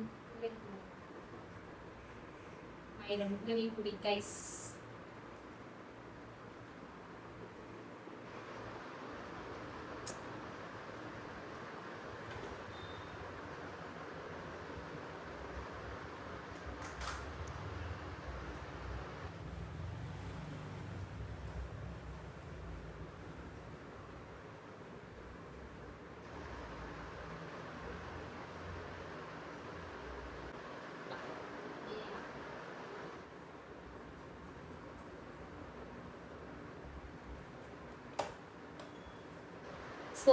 ರಂಗೋಲಿ ಪುಡಿ ಗೈಸ್. ಸೊ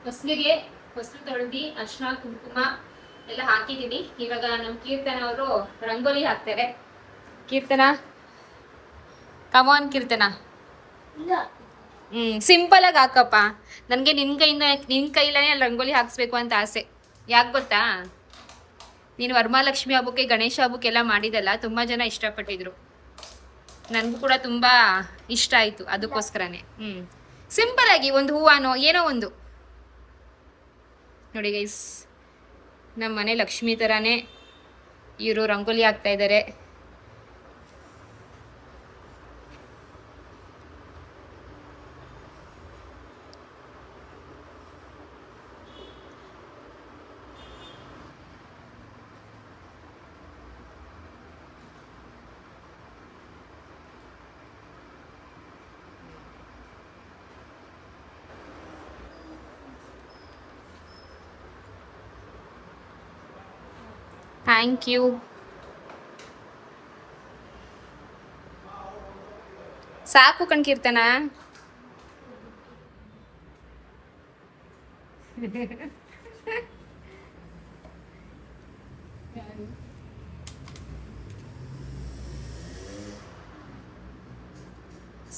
ಹೊಸಲು ತೊಳೆದು ಅರ್ಶಿನ ಕುಂಕುಮ ಎಲ್ಲ ಹಾಕಿದ್ದೀನಿ. ಇವಾಗ ನಮ್ಮ ಕೀರ್ತನ ಅವರು ರಂಗೋಲಿ ಹಾಕ್ತಾರೆ. ಕೀರ್ತನ, ಕಮಾನ್ ಕೀರ್ತನ. ಸಿಂಪಲ್ ಆಗಿ ಹಾಕಪ್ಪ. ನನಗೆ ನಿನ್ನ ಕೈಲೇ ಅಲ್ಲಿ ರಂಗೋಲಿ ಹಾಕ್ಸ್ಬೇಕು ಅಂತ ಆಸೆ. ಯಾಕೆ ಗೊತ್ತಾ, ನೀನು ವರಮಹಾಲಕ್ಷ್ಮಿ ಹಬ್ಬಕ್ಕೆ, ಗಣೇಶ ಹಬ್ಬಕ್ಕೆಲ್ಲ ಮಾಡಿದಲ್ಲ, ತುಂಬ ಜನ ಇಷ್ಟಪಟ್ಟಿದ್ರು. ನನಗೂ ಕೂಡ ತುಂಬ ಇಷ್ಟ ಆಯಿತು. ಅದಕ್ಕೋಸ್ಕರನೇ ಸಿಂಪಲ್ ಆಗಿ ಒಂದು ಹೂವಾನೋ ಏನೋ ಒಂದು. ನೋಡಿ ಗೈಸ್, ನಮ್ಮ ಮನೆ ಲಕ್ಷ್ಮಿ ಥರನೇ ಇವರು ರಂಗೋಲಿ ಹಾಕ್ತಾ ಇದ್ದಾರೆ. Thank you. ಸಾಕು ಕಣ್ಕೀರ್ತನ.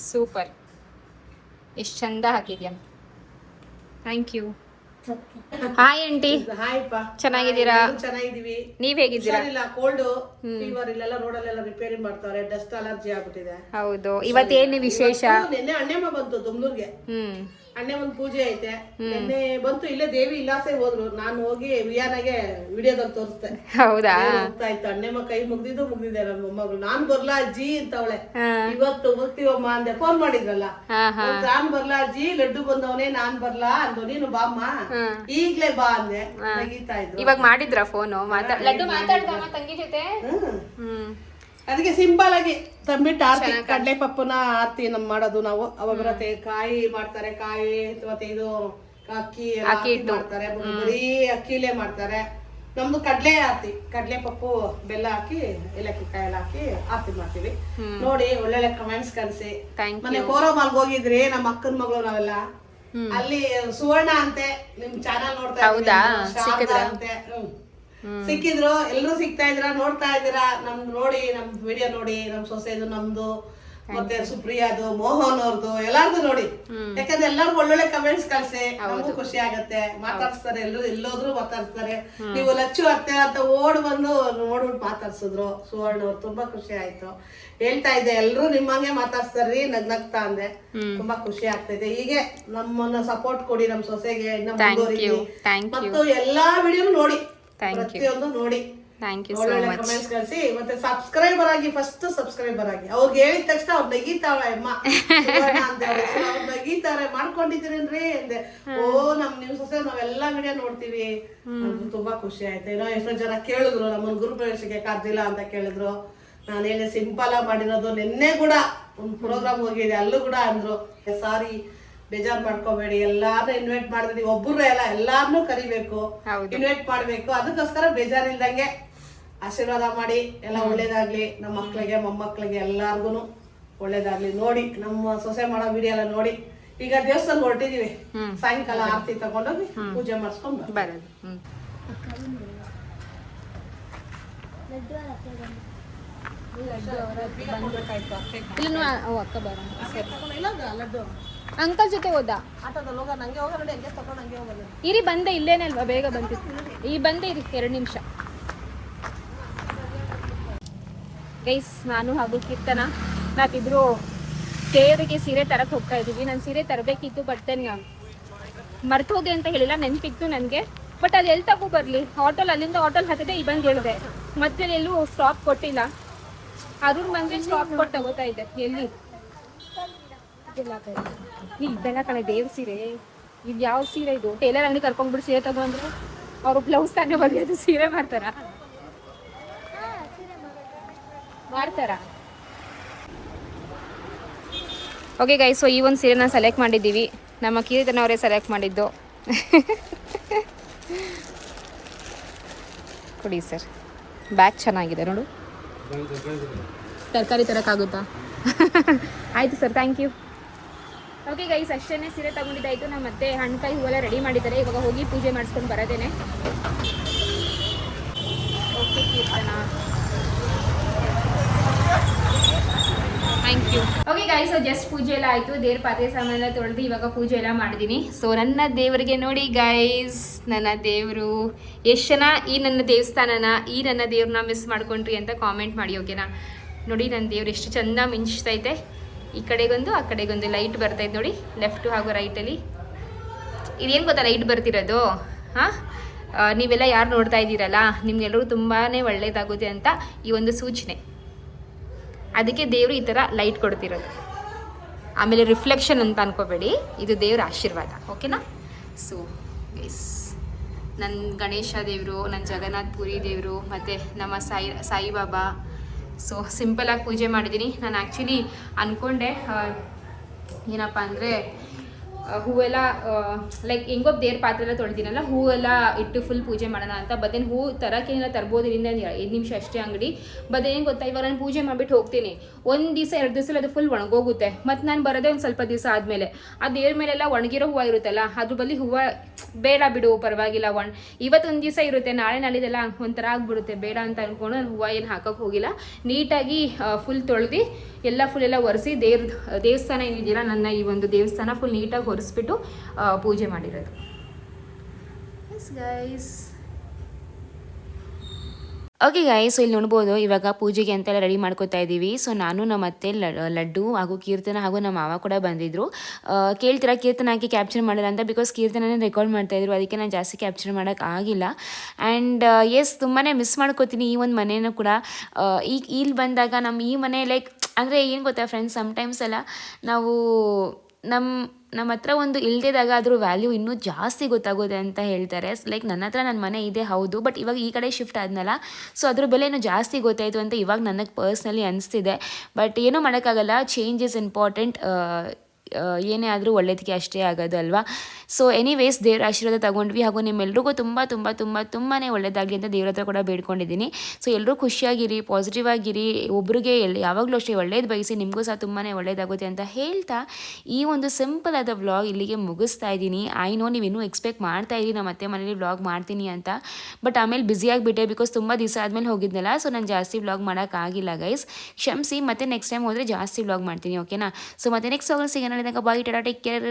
ಸೂಪರ್, ಎಷ್ಟು ಚಂದ ಹಾಕಿದ್ಯಾ. Thank you. ಹಾಯ್ ಆಂಟಿ, ಹಾಯ್ಪಾ, ಚೆನ್ನಾಗಿದ್ದೀರಾ? ಚೆನ್ನಾಗಿದೀವಿ. ನೀವ್ ಹೇಗಿದ್ದೀರಾ? ಇಲ್ಲ, ಕೋಲ್ಡ್ ಫೀವರ್ ಇಲ್ಲೆಲ್ಲ ರೋಡಲ್ಲೆಲ್ಲ ರಿಪೇರಿ ಮಾಡ್ತಾರೆ, ಡಸ್ಟ್ ಅಲರ್ಜಿ ಆಗ್ಬಿಟ್ಟಿದೆ. ಹೌದು, ಇವತ್ತೇನು ವಿಶೇಷ? ನಿನ್ನೆ ಅಣ್ಣಮ್ಮ ಬಂತು ತುಮ್ಲೂರ್ಗೆ. ಹ್ಮ್, ಅಣ್ಣೆ ಒಂದು ಪೂಜೆ ಐತೆ, ನಿನ್ನೆ ಬಂತು. ಇಲ್ಲೇ ದೇವಿ ಇಲ್ಲಾಸೆ ಹೋದ್ರು. ನಾನು ಹೋಗಿ ವಿಯಾನಾಗೆ ವಿಡಿಯೋದಲ್ಲಿ ತೋರಿಸ್ತೆ. ಹೌದಾ? ಹೋಗ್ತಾ ಇತ್ತು ಅಣ್ಣಮ್ಮ ಕೈ ಮುಗ್ದಿದೆ ನನ್ನ ಮೊಮ್ಮಗಳು. ನಾನ್ ಬರ್ಲಾ ಅಜ್ಜಿ ಅಂತವಳೆ. ಇವತ್ತು ಹೋಗ್ತೀವಮ್ಮ ಅಂದೆ, ಫೋನ್ ಮಾಡಿದ್ರಲ್ಲ. ನಾನ್ ಬರ್ಲಾ ಅಜ್ಜಿ, ಲಡ್ಡು ಬಂದವನೇ, ನಾನ್ ಬರ್ಲಾ ಅಂದು. ನೀನು ಬಾಮ್ಮ, ಈಗ್ಲೇ ಬಾ ಅಂದೆ. ನಗೀತಾ ಇದ್ರು. ಇವಾಗ ಮಾಡಿದ್ರ ಫೋನು? ಲಡ್ಡು ಮಾತಾಡ್ದಮ್ಮ ತಂಗಿ ಜೊತೆ? ಹ್ಮ್, ಅದಕ್ಕೆ ಸಿಂಪಲ್ ಆಗಿ ತಂಬಿಟ್ಟು ಆರ್ತಿ, ಕಡಲೆ ಪಪ್ಪನ ಆರ್ತಿ ನಮ್ ಮಾಡೋದು ನಾವು. ಅವಾಗ ಬರತ್ತೆ ಕಾಯಿ ಮಾಡ್ತಾರೆ, ಕಾಯಿ ಮತ್ತೆ ಇದು ಅಕ್ಕಿ ಮಾಡ್ತಾರೆ, ಬರೀ ಅಕ್ಕಿಲೇ ಮಾಡ್ತಾರೆ. ನಮ್ದು ಕಡ್ಲೆ ಆರ್ತಿ, ಕಡ್ಲೆ ಪಪ್ಪು ಬೆಲ್ಲ ಹಾಕಿ ಏಲಕ್ಕಿ ಕಾಯಿ ಎಲ್ಲ ಹಾಕಿ ಆರ್ತಿ ಮಾಡ್ತೀವಿ. ನೋಡಿ, ಒಳ್ಳೊಳ್ಳೆ ಕಮೆಂಟ್ಸ್ ಕಳ್ಸಿ. ಮೊನ್ನೆ ಕೋರೋಮಾಲ್ಗೆ ಹೋಗಿದ್ರಿ, ನಮ್ಮ ಅಕ್ಕನ ಮಗಳು ನಾವೆಲ್ಲ. ಅಲ್ಲಿ ಸುವರ್ಣ ಅಂತೆ, ನಿಮ್ ಚಾನಲ್ ನೋಡ್ತಾ ಇದ್ದೀವಿ ಅಂತೆ. ಸಿಕ್ಕಿದ್ರು, ಎಲ್ರು ಸಿಗ್ತಾ ಇದ್ರ, ನೋಡ್ತಾ ಇದ್ದೀರಾ. ನಮ್ದು ನೋಡಿ, ನಮ್ ವಿಡಿಯೋ ನೋಡಿ, ನಮ್ ಸೊಸೆದು, ನಮ್ದು, ಮತ್ತೆ ಸುಪ್ರಿಯಾದು, ಮೋಹನ್ ಅವ್ರದ್ದು, ಎಲ್ಲಾರ್ದು ನೋಡಿ. ಯಾಕಂದ್ರೆ ಎಲ್ಲರಿಗೂ ಒಳ್ಳೊಳ್ಳೆ ಕಮೆಂಟ್ಸ್ ಕಳ್ಸಿ, ನಮಗೂ ಖುಷಿ ಆಗತ್ತೆ. ಮಾತಾಡ್ಸ್ತಾರೆ, ಎಲ್ಲೋದ್ರು ಮಾತಾಡ್ಸ್ತಾರೆ. ನೀವು ಲಚ್ಚು ಅತ್ತೆ ಅಂತ ಓಡ್ ಬಂದು ನೋಡ್ಬಿಟ್ಟು ಮಾತಾಡ್ಸಿದ್ರು ಸುವರ್ಣ ಅವ್ರು. ತುಂಬಾ ಖುಷಿ ಆಯ್ತು. ಹೇಳ್ತಾ ಇದ್ದೆ, ಎಲ್ರು ನಿಮ್ಮಂಗೆ ಮಾತಾಡ್ಸ್ತಾರ್ರಿ ನಗ್ನಗ್ತಾ ಅಂದೆ. ತುಂಬಾ ಖುಷಿ ಆಗ್ತೈತೆ. ಹೀಗೆ ನಮ್ಮನ್ನ ಸಪೋರ್ಟ್ ಕೊಡಿ, ನಮ್ ಸೊಸೆಗೆ ಇನ್ನ ಮುಂದುವರಿಲಿ. ಮತ್ತು ಎಲ್ಲಾ ವಿಡಿಯೋ ನೋಡಿ, ಪ್ರತಿಯೊಂದು ನೋಡಿ, ಒಳ್ಳೊಳ್ಳೆ ಕಮೆಂಟ್ಸ್ ಕಳಿಸಿ. ಮತ್ತೆ ಸಬ್ಸ್ಕ್ರೈಬರ್ ಆಗಿ, ಫಸ್ಟ್ ಸಬ್ಸ್ಕ್ರೈಬರ್ ಆಗಿ. ಅವ್ರಿಗೆ ಹೇಳಿದ ತಕ್ಷಣ ಅವ್ರು ನಗೀತಾಳೆ ಅಮ್ಮ ಅಂತ ಹೇಳಿ. ಅವ್ರು ನಗೀತಾರೆ, ಮಾಡ್ಕೊಂಡಿದ್ದೀರೇನ್ರಿ ಅಂದೆ. ನಿಮ್ ಸೊಸೆ ನಾವೆಲ್ಲಾ ವಿಡಿಯೋ ನೋಡ್ತೀವಿ. ತುಂಬಾ ಖುಷಿ ಆಯ್ತು. ಏನೋ ಎಷ್ಟೋ ಜನ ಕೇಳಿದ್ರು, ನಮ್ಮನ್ನ ಗುರುಪ್ರವೇಶಕ್ಕೆ ಕರ್ದಿಲ್ಲ ಅಂತ ಕೇಳಿದ್ರು. ನಾನೇನೆ ಸಿಂಪಲ್ ಆಗಿ ಮಾಡಿರೋದು. ನಿನ್ನೆ ಕೂಡ ಒಂದು ಪ್ರೋಗ್ರಾಮ್ ಹೋಗಿದೆ, ಅಲ್ಲೂ ಕೂಡ ಅಂದ್ರು, ಸಾರಿ ಬೇಜಾರ್ ಮಾಡ್ಕೋಬೇಡಿ, ಎಲ್ಲಾರು ಇನ್ವೈಟ್ ಮಾಡಿದ್ರಿ, ಒಬ್ಬರು ಎಲ್ಲಾರನ್ನೂ ಕರಿಬೇಕು, ಇನ್ವೈಟ್ ಮಾಡ್ಬೇಕು. ಅದಕ್ಕೋಸ್ಕರ ಬೇಜಾರಿಲ್ದಂಗೆ ಆಶೀರ್ವಾದ ಮಾಡಿ. ಎಲ್ಲ ಒಳ್ಳೇದಾಗ್ಲಿ, ನಮ್ಮ ಮಕ್ಳಿಗೆ ಮೊಮ್ಮಕ್ಳಿಗೆ ಎಲ್ಲಾರ್ಗು ಒಳ್ಳೇದಾಗ್ಲಿ. ನೋಡಿ, ನಮ್ಮ ಸೊಸೆ ಮಾಡೋ ವಿಡಿಯೋ ಎಲ್ಲ ನೋಡಿ. ಈಗ ದೇವಸ್ಥಾನ ಹೊರಟಿದೀವಿ, ಸಾಯಂಕಾಲ ಆರತಿ ತಗೊಂಡೋಗಿ ಪೂಜೆ ಮಾಡಿಸ್ಕೊಂಡು ಬರೋದು. ಲಡ್ಡು ಅಂಕಲ್ ಜೊತೆ ಹೋದ ಇರಿ, ಬಂದೆ, ಇಲ್ಲೇನೆ ಅಲ್ವಾ, ಬೇಗ ಬಂದಿತ್ತು. ಈ ಬಂದೆ ಇರಿ, 2 ನಿಮಿಷ. ಗೈಸ್, ನಾನು ಹಾಗೂ ಕೀರ್ತನ ನಾವಿಬ್ರು ದೇವರಿಗೆ ಸೀರೆ ತರಕ್ ಹೋಗ್ತಾ ಇದೀವಿ. ನಾನು ಸೀರೆ ತರಬೇಕಿತ್ತು, ಬಟ್ ಮರ್ತು ಹೋದೆ ಅಂತ ಹೇಳಿಲ್ಲ, ನೆನಪಿತ್ತು ನನಗೆ. ಬಟ್ ಅದು ಎಲ್ಲಿ ತಗೋ ಬರ್ಲಿ? ಅಲ್ಲಿಂದ ಆಟೋಲ್ ಹತ್ತಿದೆ, ಈ ಬಂದು ಹೇಳಿದೆ. ಮತ್ತೆ ಎಲ್ಲೂ ಸ್ಟಾಪ್ ಕೊಟ್ಟಿಲ್ಲ. ಅದ್ರ ಬಂದ್ರೆ ಸ್ಟಾಪ್ ಕೊಟ್ಟು ತಗೋತಾ ಇದ್ದೆ. ಎಲ್ಲಿ ಇದೆಲ್ಲ ಕಡೆ ದೇವ್ ಸೀರೆ. ಇದು ಯಾವ ಸೀರೆ? ಇದು ಟೇಲರ್ ಅಂಗಡಿ ಕರ್ಕೊಂಡ್ಬಿಟ್ಟು ಸೀರೆ ತಗೊಂಡ್ರೆ ಅವ್ರು ಬ್ಲೌಸ್ ತಾನೇ ಬರೆಯೋದು, ಸೀರೆ ಮಾಡ್ತಾರ? ಓಕೆ ಗೈಸ್, ಸೊ ಈ ಒಂದು ಸೀರೆನ ಸೆಲೆಕ್ಟ್ ಮಾಡಿದ್ದೀವಿ. ನಮ್ಮ ಕೀರ್ತನವರೇ ಸೆಲೆಕ್ಟ್ ಮಾಡಿದ್ದು. ಕೊಡಿ ಸರ್, ಬ್ಯಾಗ್ ಚೆನ್ನಾಗಿದೆ ನೋಡು. ತರಕಾರಿ ತರಕ್ಕಾಗುತ್ತಾ? ಆಯಿತು sir, thank you. Okay guys, ಅಷ್ಟೇ ಸೀರೆ ತಗೊಂಡಿದ್ದಾಯಿತು. ನಮ್ಮ ಮತ್ತೆ ಹಣ್ಣುಕಾಯಿ ಹೂವೆಲ್ಲ ರೆಡಿ ಮಾಡಿದ್ದಾರೆ. ಇವಾಗ ಹೋಗಿ ಪೂಜೆ ಮಾಡಿಸ್ಕೊಂಡು ಬರೋದೇನೆ. Okay Keerthana, thank you. Okay guys, so just ಪೂಜೆ ಎಲ್ಲ ಆಯಿತು. ದೇವ್ರ ಪಾತ್ರೆ ಸಾಮಾನೆಲ್ಲ ತೊಳೆದು ಇವಾಗ ಪೂಜೆ ಎಲ್ಲ ಮಾಡಿದ್ದೀನಿ. ಸೊ ನನ್ನ ದೇವರಿಗೆ ನೋಡಿ ಗೈಸ್, ನನ್ನ ದೇವರು ಎಷ್ಟು ಜನ ಈ ನನ್ನ ದೇವಸ್ಥಾನನ, ಈ ನನ್ನ ದೇವ್ರನ್ನ ಮಿಸ್ ಮಾಡ್ಕೊಂಡ್ರಿ ಅಂತ ಕಾಮೆಂಟ್ ಮಾಡಿ, ಓಕೆನಾ? ನೋಡಿ, ನನ್ನ ದೇವ್ರು ಎಷ್ಟು ಚಂದ ಮಿಂಚ್ತೈತೆ. ಈ ಕಡೆಗೊಂದು, ಆ ಕಡೆಗೊಂದು ಲೈಟ್ ಬರ್ತೈತೆ ನೋಡಿ, ಲೆಫ್ಟು ಹಾಗೂ ರೈಟಲ್ಲಿ. ಇದೇನು ಗೊತ್ತಾ ಲೈಟ್ ಬರ್ತಿರೋದು? ಹಾಂ, ನೀವೆಲ್ಲ ಯಾರು ನೋಡ್ತಾ ಇದ್ದೀರಲ್ಲ, ನಿಮ್ಗೆಲ್ಲರೂ ತುಂಬಾ ಒಳ್ಳೆಯದಾಗುತ್ತೆ ಅಂತ ಈ ಒಂದು ಸೂಚನೆ. ಅದಕ್ಕೆ ದೇವರು ಈ ಥರ ಲೈಟ್ ಕೊಡ್ತಿರೋದು. ಆಮೇಲೆ ರಿಫ್ಲೆಕ್ಷನ್ ಅಂತ ಅನ್ಕೋಬೇಡಿ, ಇದು ದೇವ್ರ ಆಶೀರ್ವಾದ, ಓಕೆನಾ? ಸೊ ಗೈಸ್, ನನ್ನ ಗಣೇಶ ದೇವರು, ನನ್ನ ಜಗನ್ನಾಥ ಪುರಿ ದೇವರು, ಮತ್ತು ನಮ್ಮ ಸಾಯಿಬಾಬಾ. ಸೊ ಸಿಂಪಲಾಗಿ ಪೂಜೆ ಮಾಡಿದ್ದೀನಿ. ನಾನು ಆ್ಯಕ್ಚುಲಿ ಅಂದ್ಕೊಂಡೆ ಏನಪ್ಪ ಅಂದರೆ ಹೂವೆಲ್ಲ ಲೈಕ್ ಹೆಂಗೋ ದೇವ್ರ ಪಾತ್ರೆ ಎಲ್ಲ ತೊಳೆದಿನಲ್ಲ, ಹೂವೆಲ್ಲ ಇಟ್ಟು ಫುಲ್ ಪೂಜೆ ಮಾಡೋಣ ಅಂತ. ಬದೇನು ಹೂ ತರೋಕ್ಕೇನೆಲ್ಲ ತರ್ಬೋದು, ಇಲ್ಲಿಂದ 5 ನಿಮಿಷ ಅಷ್ಟೇ ಅಂಗಡಿ. ಬದೇನು ಗೊತ್ತಾ, ಇವಾಗ ನಾನು ಪೂಜೆ ಮಾಡಿಬಿಟ್ಟು ಹೋಗ್ತೀನಿ, 1 ದಿವಸ 2 ದಿವಸದಲ್ಲಿ ಅದು ಫುಲ್ ಒಣಗೋಗುತ್ತೆ. ಮತ್ತು ನಾನು ಬರೋದೇ ಒಂದು ಸ್ವಲ್ಪ ದಿವಸ ಆದಮೇಲೆ ಆ ದೇವ್ರ ಮೇಲೆಲ್ಲ ಒಣಗಿರೋ ಹೂವು ಇರುತ್ತಲ್ಲ, ಅದ್ರ ಬದಲು ಹೂವು ಬೇಡ ಬಿಡು, ಪರವಾಗಿಲ್ಲ, ಇವತ್ತೊಂದು ದಿವಸ ಇರುತ್ತೆ, ನಾಳಿದೆಲ್ಲ ಒಂಥರ ಆಗಿಬಿಡುತ್ತೆ, ಬೇಡ ಅಂತ ಅಂದ್ಕೊಂಡು ನಾನು ಹೂವು ಏನು ಹಾಕೋಕ್ಕೆ ಹೋಗಿಲ್ಲ. ನೀಟಾಗಿ ಫುಲ್ ತೊಳೆದು ಎಲ್ಲ ಒರೆಸಿ ದೇವಸ್ಥಾನ ಏನಿದೆಯಲ್ಲ, ನನ್ನ ಈ ಒಂದು ದೇವಸ್ಥಾನ ಫುಲ್ ನೀಟಾಗಿ ಒರೆಸ್ಬಿಟ್ಟು ಪೂಜೆ ಮಾಡಿರೋದು. Yes guys. Okay guys, so ಇಲ್ಲಿ ನೋಡ್ಬೋದು ಇವಾಗ ಪೂಜೆಗೆ ಅಂತೆಲ್ಲ ರೆಡಿ ಮಾಡ್ಕೋತಾ ಇದ್ದೀವಿ. ಸೊ ನಾನು ನಮ್ಮ ಅತ್ತೆ ಲಡ್ಡು ಹಾಗೂ ಕೀರ್ತನ ಹಾಗೂ ನಮ್ಮ ಮಾವ ಕೂಡ ಬಂದಿದ್ದರು. ಕೇಳ್ತೀರಾ ಕೀರ್ತನ ಹಾಕಿ ಕ್ಯಾಪ್ಚರ್ ಮಾಡಲ್ಲ ಅಂತ, ಬಿಕಾಸ್ ಕೀರ್ತನನೇ ರೆಕಾರ್ಡ್ ಮಾಡ್ತಾಯಿದ್ರು, ಅದಕ್ಕೆ ನಾನು ಜಾಸ್ತಿ ಕ್ಯಾಪ್ಚರ್ ಮಾಡೋಕ್ಕೆ ಆಗಿಲ್ಲ. ಆ್ಯಂಡ್ ಎಸ್, ತುಂಬಾ ಮಿಸ್ ಮಾಡ್ಕೋತೀನಿ ಈ ಒಂದು ಮನೇನೂ ಕೂಡ. ಈಗ ಇಲ್ಲಿ ಬಂದಾಗ ನಮ್ಮ ಈ ಮನೆ ಲೈಕ್ ಅಂದರೆ ಏನು ಗೊತ್ತಾ ಫ್ರೆಂಡ್ಸ್, ಸಮ್ಟೈಮ್ಸ್ ಎಲ್ಲ ನಾವು ನಮ್ಮ ಹತ್ರ ಒಂದು ಇಲ್ದಿದಾಗ ಅದ್ರ ವ್ಯಾಲ್ಯೂ ಇನ್ನೂ ಜಾಸ್ತಿ ಗೊತ್ತಾಗೋದೆ ಅಂತ ಹೇಳ್ತಾರೆ. ಲೈಕ್ ನನ್ನ ಹತ್ರ ನನ್ನ ಮನೆ ಇದೆ ಹೌದು, ಬಟ್ ಇವಾಗ ಈ ಕಡೆ ಶಿಫ್ಟ್ ಆದ್ನಲ್ಲ, ಸೊ ಅದ್ರ ಬೆಲೆ ಇನ್ನೂ ಜಾಸ್ತಿ ಗೊತ್ತಾಯಿತು ಅಂತ ಇವಾಗ ನನಗೆ ಪರ್ಸ್ನಲಿ ಅನಿಸ್ತಿದೆ. ಬಟ್ ಏನೂ ಮಾಡೋಕ್ಕಾಗಲ್ಲ, ಚೇಂಜ್ ಇಸ್ ಇಂಪಾರ್ಟೆಂಟ್. ಏನೇ ಆದರೂ ಒಳ್ಳೇದಕ್ಕೆ ಅಷ್ಟೇ ಆಗೋದು ಅಲ್ವಾ. ಸೊ ಎನಿವೇಸ್, ದೇವರ ಆಶೀರ್ವಾದ ತಗೊಂಡ್ವಿ, ಹಾಗೂ ನಿಮ್ಮೆಲ್ರಿಗೂ ತುಂಬಾ ಒಳ್ಳೇದಾಗಲಿ ಅಂತ ದೇವ್ರ ಹತ್ರ ಕೂಡ ಬೇಡ್ಕೊಂಡಿದ್ದೀನಿ. ಸೊ ಎಲ್ಲರೂ ಖುಷಿಯಾಗಿರಿ, ಪಾಸಿಟಿವ್ ಆಗಿರಿ, ಒಬ್ರಿಗೆ ಯಾವಾಗಲೂ ಅಷ್ಟೇ ಒಳ್ಳೇದು ಬಯಸಿ, ನಿಮಗೂ ಸಹ ತುಂಬಾ ಒಳ್ಳೇದಾಗುತ್ತೆ ಅಂತ ಹೇಳ್ತಾ ಈ ಒಂದು ಸಿಂಪಲ್ ಆದ ವ್ಲಾಗ್ ಇಲ್ಲಿಗೆ ಮುಗಿಸ್ತಾ ಇದ್ದೀನಿ. ಐ ನೋ ನೀವು ಇನ್ನೂ ಎಕ್ಸ್ಪೆಕ್ಟ್ ಮಾಡ್ತಾ ಇದ್ದೀನಿ ನಮ್ಮ ಅತ್ತೆ ಮನೇಲಿ ವ್ಲಾಗ್ ಮಾಡ್ತೀನಿ ಅಂತ, ಬಟ್ ಆಮೇಲೆ ಬ್ಯುಸಿಯಾಗಿಬಿಟ್ಟೆ, ಬಿಕಾಸ್ ತುಂಬ ದಿವಸ ಆದಮೇಲೆ ಹೋಗಿದ್ನಲ್ಲ, ಸೊ ನಾನು ಜಾಸ್ತಿ ವ್ಲಾಗ್ ಮಾಡೋಕ್ಕಾಗಿಲ್ಲ ಗೈಸ್, ಕ್ಷಮಿಸಿ. ಮತ್ತೆ ನೆಕ್ಸ್ಟ್ ಟೈಮ್ ಹೋದರೆ ಜಾಸ್ತಿ ವ್ಲಾಗ್ ಮಾಡ್ತೀನಿ, ಓಕೆನಾ. ಸೊ ಮತ್ತೆ ನೆಕ್ಸ್ಟ್ ವ್ಲಾಗ್ ಸಿಗೋಣ. ಬಾಯ್, ಟಾಟಾ, ಟೇಕ್ ಕೇರ್.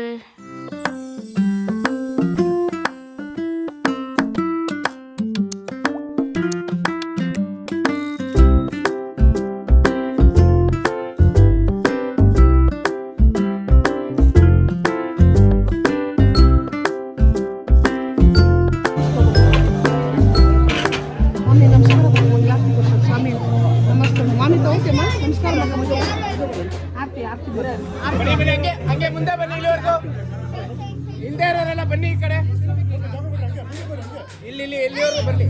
ಮಾಮಿ ನಮಸ್ಕಾರ, ಒಂದು ಲಾಸ್ತಿ ಕೊಡ್ತಾರೆ ಸ್ವಾಮಿ. ನಮಸ್ಕಾರ ಮಾಮಿ, ತಗೋತೀಮ್ಮ ನಮಸ್ಕಾರ. ಆರ್ತಿ ಬನ್ನಿ ಹಂಗೆ ಮುಂದೆ ಬನ್ನಿ, ಇಲ್ಲಿವರೆಗೂ ಹಿಂದೆ ಇರೋರೆಲ್ಲ ಬನ್ನಿ ಈ ಕಡೆ, ಇಲ್ಲಿ ಎಲ್ಲಿವರೆಗೂ ಬನ್ನಿ.